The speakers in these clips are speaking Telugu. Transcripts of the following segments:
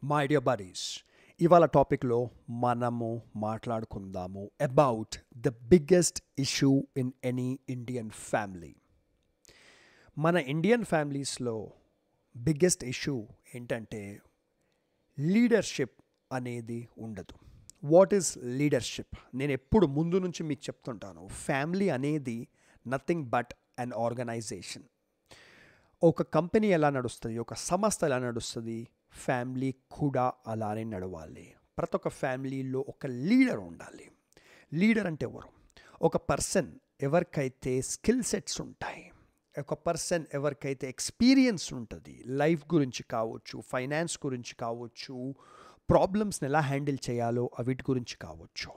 మై డియర్ బడీస్, ఇవాళ టాపిక్లో మనము మాట్లాడుకుందాము about the biggest issue in any Indian family. మన ఇండియన్ ఫ్యామిలీస్లో బిగ్గెస్ట్ ఇష్యూ ఏంటంటే లీడర్షిప్ అనేది ఉండదు. What is leadership? నేను ఎప్పుడు ముందు నుంచి మీకు చెప్తుంటాను, ఫ్యామిలీ అనేది నథింగ్ బట్ అన్ ఆర్గనైజేషన్. ఒక కంపెనీ ఎలా నడుస్తుంది, ఒక సంస్థ ఎలా నడుస్తుంది, ఫ్యామిలీ కూడా అలానే నడవాలి. ప్రతి ఒక్క ఫ్యామిలీలో ఒక లీడర్ ఉండాలి. లీడర్ అంటే ఎవరు? ఒక పర్సన్ ఎవరికైతే స్కిల్ సెట్స్ ఉంటాయి, ఒక పర్సన్ ఎవరికైతే ఎక్స్పీరియన్స్ ఉంటుంది, లైఫ్ గురించి కావచ్చు, ఫైనాన్స్ గురించి కావచ్చు, ప్రాబ్లమ్స్ని ఎలా హ్యాండిల్ చేయాలో వీటి గురించి కావచ్చు.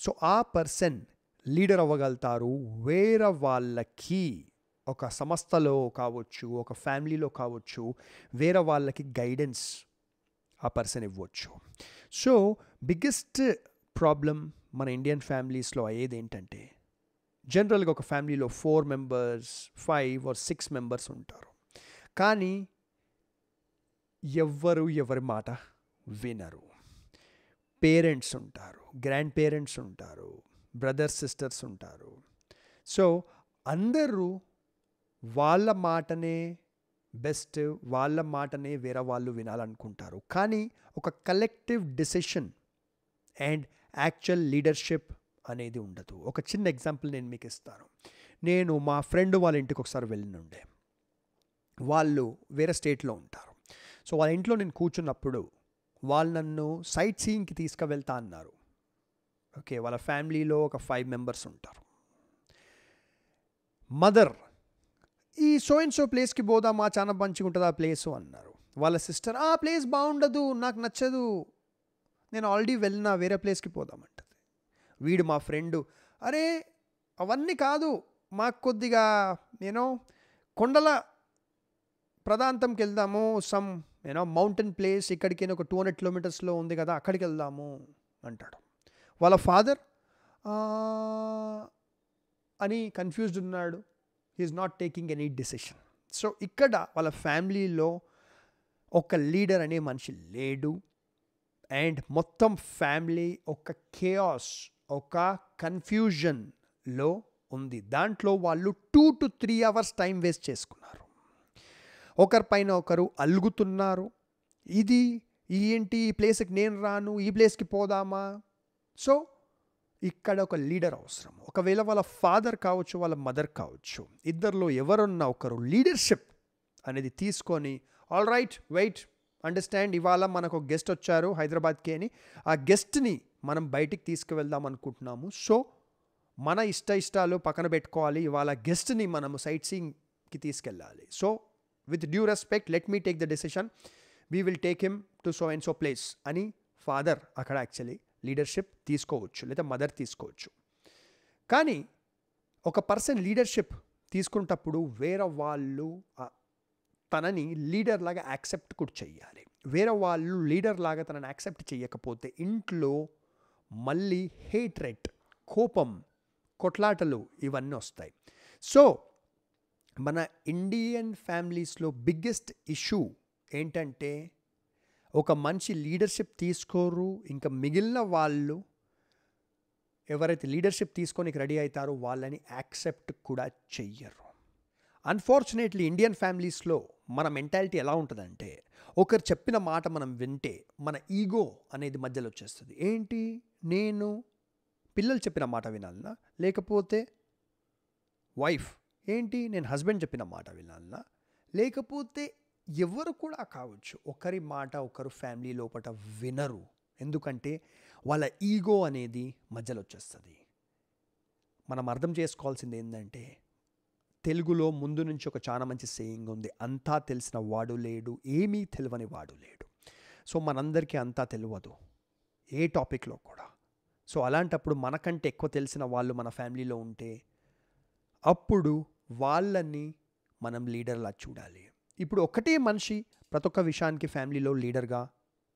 సో ఆ పర్సన్ లీడర్ అవ్వగలుగుతారు. వేరే వాళ్ళకి, ఒక సంస్థలో కావచ్చు, ఒక ఫ్యామిలీలో కావచ్చు, వేరే వాళ్ళకి గైడెన్స్ ఆ పర్సన్ ఇవ్వచ్చు. సో బిగ్గెస్ట్ ప్రాబ్లం మన ఇండియన్ ఫ్యామిలీస్లో అయ్యేది ఏంటంటే, జనరల్గా ఒక ఫ్యామిలీలో 4 members, 5 or 6 members ఉంటారు, కానీ ఎవరి మాట వినరు. పేరెంట్స్ ఉంటారు, గ్రాండ్ పేరెంట్స్ ఉంటారు, బ్రదర్స్ సిస్టర్స్ ఉంటారు. సో అందరూ వాళ్ళ మాటనే బెస్ట్, వాళ్ళ మాటనే వేరే వాళ్ళు వినాలనుకుంటారు. కానీ ఒక collective decision and actual leadership అనేది ఉండదు. ఒక చిన్న ఎగ్జాంపుల్ నేను మీకు ఇస్తాను. నేను మా ఫ్రెండ్ వాళ్ళ ఇంటికి ఒకసారి వెళ్ళినుండే. వాళ్ళు వేరే స్టేట్లో ఉంటారు. సో వాళ్ళ ఇంట్లో నేను కూర్చున్నప్పుడు వాళ్ళు నన్ను సైట్ సీయింగ్కి తీసుకువెళ్తా అన్నారు. ఓకే, వాళ్ళ ఫ్యామిలీలో ఒక 5 members ఉంటారు. మదర్, ఈ సో అండ్ సో ప్లేస్కి పోదామా, చాలా మంచిగా ఉంటుంది ఆ ప్లేసు అన్నారు. వాళ్ళ సిస్టర్, ఆ ప్లేస్ బాగుండదు, నాకు నచ్చదు, నేను ఆల్రెడీ వెళ్ళినా, వేరే ప్లేస్కి పోదామంటది. వీడు మా ఫ్రెండు, అరే అవన్నీ కాదు, మాకు కొద్దిగా కొండల ప్రాంతంకి వెళ్దాము, సమ్ మౌంటైన్ ప్లేస్, ఇక్కడికి ఒక 200 kilometers ఉంది కదా, అక్కడికి వెళ్దాము అంటాడు. వాళ్ళ ఫాదర్ అని కన్ఫ్యూజ్డ్ ఉన్నాడు. He is not taking any decision. So ఇక్కడ వాళ్ళ ఫ్యామిలీలో ఒక లీడర్ అనే మనిషి లేడు. అండ్ మొత్తం ఫ్యామిలీ ఒక కేయాస్, ఒక కన్ఫ్యూజన్లో ఉంది. దాంట్లో వాళ్ళు 2 to 3 hours టైం వేస్ట్ చేసుకున్నారు. ఒకరిపైన ఒకరు అలుగుతున్నారు. ఇది ఏంటి, ఈ ప్లేస్కి నేను రాను, ఈ ప్లేస్కి పోదామా. సో ఇక్కడ ఒక లీడర్ అవసరం. ఒకవేళ వాళ్ళ ఫాదర్ కావచ్చు, వాళ్ళ మదర్ కావచ్చు, ఇద్దరిలో ఎవరున్నా ఒకరు లీడర్షిప్ అనేది తీసుకొని, ఆల్ రైట్, వెయిట్, అండర్స్టాండ్, ఇవాళ మనకు ఒక గెస్ట్ వచ్చారు హైదరాబాద్కి అని, ఆ గెస్ట్ని మనం బయటికి తీసుకువెళ్దాం అనుకుంటున్నాము. సో మన ఇష్టాలు పక్కన పెట్టుకోవాలి, ఇవాళ గెస్ట్ని మనము సైట్ సీయింగ్కి తీసుకెళ్ళాలి. So with due respect, let me take the decision, we will take him to so and so place అని ఫాదర్ అక్కడ యాక్చువల్లీ లీడర్షిప్ తీసుకోవచ్చు, లేదా మదర్ తీసుకోవచ్చు. కానీ ఒక పర్సన్ లీడర్షిప్ తీసుకున్నప్పుడు వేరే వాళ్ళు తనని లీడర్ లాగా యాక్సెప్ట్ కూడా చెయ్యాలి. వేరే వాళ్ళు లీడర్ లాగా తనని యాక్సెప్ట్ చేయకపోతే ఇంట్లో మళ్ళీ హేట్రెట్, కోపం, కొట్లాటలు ఇవన్నీ వస్తాయి. సో మన ఇండియన్ ఫ్యామిలీస్లో బిగ్గెస్ట్ ఇష్యూ ఏంటంటే, ఒక మంచి లీడర్షిప్ తీసుకోరు, ఇంకా మిగిలిన వాళ్ళు ఎవరైతే లీడర్షిప్ తీసుకొని రెడీ అవుతారో వాళ్ళని యాక్సెప్ట్ కూడా చెయ్యరు. అన్ఫార్చునేట్లీ ఇండియన్ ఫ్యామిలీస్లో మన మెంటాలిటీ ఎలా ఉంటుందంటే, ఒకరు చెప్పిన మాట మనం వింటే మన ఈగో అనేది మధ్యలో వచ్చేస్తుంది. ఏంటి, నేను పిల్లలు చెప్పిన మాట వినాలనా, లేకపోతే వైఫ్ ఏంటి, నేను హస్బెండ్ చెప్పిన మాట వినాలనా, లేకపోతే ఎవరు కూడా కావచ్చు, ఒకరి మాట ఒకరు ఫ్యామిలీ లోపల వినరు. ఎందుకంటే వాళ్ళ ఈగో అనేది మధ్యలో వచ్చేస్తుంది. మనం అర్థం చేసుకోవాల్సింది ఏంటంటే, తెలుగులో ముందు నుంచి ఒక చాలా మంచి సేయింగ్ ఉంది, అంతా తెలిసిన వాడు లేడు, ఏమీ తెలియని వాడు లేడు. సో మనందరికీ అంతా తెలియదు ఏ టాపిక్లో కూడా. సో అలాంటప్పుడు మనకంటే ఎక్కువ తెలిసిన వాళ్ళు మన ఫ్యామిలీలో ఉంటే అప్పుడు వాళ్ళని మనం లీడర్లా చూడాలి. ఇప్పుడు ఒకటే మనిషి ప్రతి ఒక్క విషయానికి ఫ్యామిలీలో లీడర్గా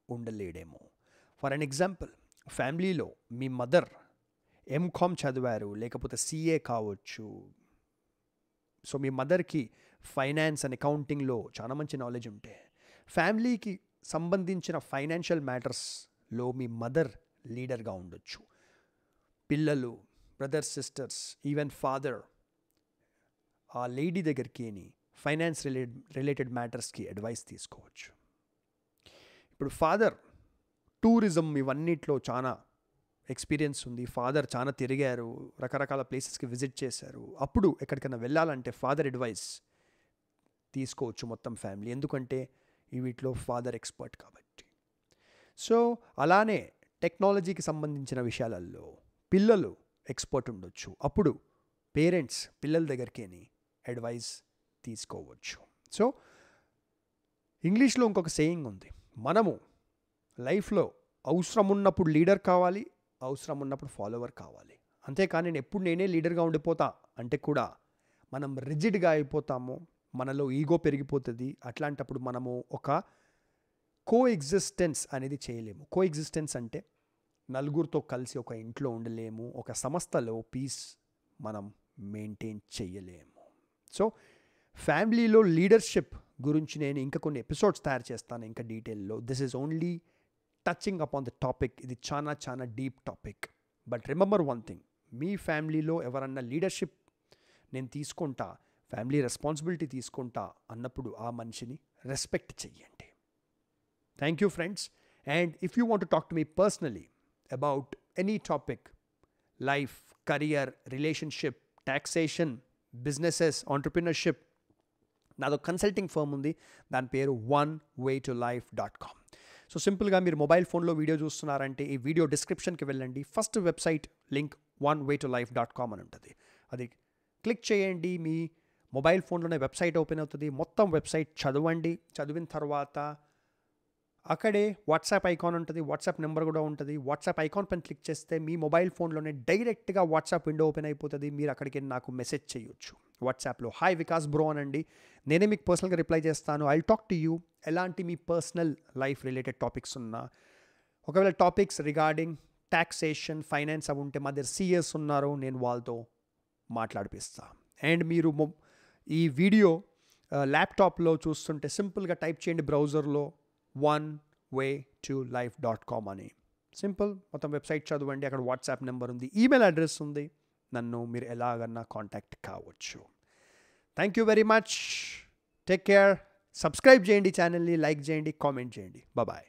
ఉండలేడేమో. ఫర్ అన్ ఎగ్జాంపుల్, ఫ్యామిలీలో మీ మదర్ MCom చదివారు, లేకపోతే CA కావచ్చు. సో మీ మదర్కి ఫైనాన్స్ అండ్ అకౌంటింగ్లో చాలా మంచి నాలెడ్జ్ ఉంటే, ఫ్యామిలీకి సంబంధించిన ఫైనాన్షియల్ మ్యాటర్స్లో మీ మదర్ లీడర్గా ఉండొచ్చు. పిల్లలు, బ్రదర్స్, సిస్టర్స్, ఈవెన్ ఫాదర్ ఆ లేడీ దగ్గరికి ఫైనాన్స్ రిలేటెడ్ మ్యాటర్స్కి అడ్వైస్ తీసుకోవచ్చు. ఇప్పుడు ఫాదర్ టూరిజం ఇవన్నిట్లో చాలా ఎక్స్పీరియన్స్ ఉంది. ఫాదర్ చాలా తిరిగారు, రకరకాల ప్లేసెస్కి విజిట్ చేశారు. అప్పుడు ఎక్కడికైనా వెళ్ళాలంటే ఫాదర్ అడ్వైస్ తీసుకోవచ్చు మొత్తం ఫ్యామిలీ, ఎందుకంటే వీటిలో ఫాదర్ ఎక్స్పర్ట్ కాబట్టి. సో అలానే టెక్నాలజీకి సంబంధించిన విషయాలలో పిల్లలు ఎక్స్పర్ట్ ఉండొచ్చు. అప్పుడు పేరెంట్స్ పిల్లల దగ్గరికి అడ్వైస్ తీసుకోవచ్చు. సో ఇంగ్లీష్లో ఇంకొక సేయింగ్ ఉంది, మనము లైఫ్లో అవసరం ఉన్నప్పుడు లీడర్ కావాలి, అవసరం ఉన్నప్పుడు ఫాలోవర్ కావాలి. అంతేకాని నేను ఎప్పుడు నేనే లీడర్గా ఉండిపోతా అంటే కూడా మనం రిజిడ్గా అయిపోతాము, మనలో ఈగో పెరిగిపోతుంది. అట్లాంటప్పుడు మనము ఒక కో ఎగ్జిస్టెన్స్ అనేది చేయలేము. కో ఎగ్జిస్టెన్స్ అంటే నలుగురితో కలిసి ఒక ఇంట్లో ఉండలేము, ఒక సంస్థలో పీస్ మనం మెయింటైన్ చేయలేము. సో ఫ్యామిలీలో లీడర్షిప్ గురించి నేను ఇంకా కొన్ని ఎపిసోడ్స్ తయారు చేస్తాను ఇంకా డీటెయిల్లో. This is only touching upon the topic. ఇది చాలా చాలా deep topic. But remember one thing, మీ ఫ్యామిలీలో ఎవరన్నా లీడర్షిప్ నేను తీసుకుంటా, ఫ్యామిలీ రెస్పాన్సిబిలిటీ తీసుకుంటా అన్నప్పుడు ఆ మనిషిని రెస్పెక్ట్ చెయ్యండి. Thank you friends. And if you want to talk to me personally about any topic, life, career, relationship, taxation, businesses, entrepreneurship, నాదో కన్సల్టింగ్ ఫర్మ్ ఉంది, దాని పేరు onewaytolife.com. సో సింపుల్గా మీరు మొబైల్ ఫోన్లో వీడియో చూస్తున్నారంటే ఈ వీడియో డిస్క్రిప్షన్కి వెళ్ళండి, ఫస్ట్ వెబ్సైట్ లింక్ onewaytolife.com అని ఉంటుంది, అది క్లిక్ చేయండి. మీ మొబైల్ ఫోన్లోనే వెబ్సైట్ ఓపెన్ అవుతుంది. మొత్తం వెబ్సైట్ చదవండి. చదివిన తర్వాత అక్కడే వాట్సాప్ ఐకాన్ ఉంటుంది, వాట్సాప్ నెంబర్ కూడా ఉంటుంది. వాట్సాప్ ఐకాన్ పైన క్లిక్ చేస్తే మీ మొబైల్ ఫోన్లోనే డైరెక్ట్గా వాట్సాప్ విండో ఓపెన్ అయిపోతుంది. మీరు అక్కడికి నాకు మెసేజ్ చేయొచ్చు వాట్సాప్లో, హాయ్ వికాస్ బ్రో అనండి, నేనే మీకు పర్సనల్గా రిప్లై చేస్తాను. I talk to you. ఎలాంటి మీ పర్సనల్ లైఫ్ రిలేటెడ్ టాపిక్స్ ఉన్నా, ఒకవేళ టాపిక్స్ రిగార్డింగ్ టాక్సేషన్, ఫైనాన్స్ అవి ఉంటే మా దగ్గర సిఎస్ ఉన్నారు, నేను వాళ్ళతో మాట్లాడిపిస్తా. అండ్ మీరు ఈ వీడియో ల్యాప్టాప్లో చూస్తుంటే సింపుల్గా టైప్ చేయండి బ్రౌజర్లో onewaytolife.com అని, సింపుల్ మొత్తం వెబ్సైట్ చదవండి. అక్కడ వాట్సాప్ నెంబర్ ఉంది, ఈమెయిల్ అడ్రస్ ఉంది, నన్ను మీరు ఎలాగన్నా కాంటాక్ట్ కావచ్చు. Thank you very much. Take care. Subscribe చేయండి ఛానల్ని, లైక్ చేయండి, కామెంట్ చేయండి. బాయ్.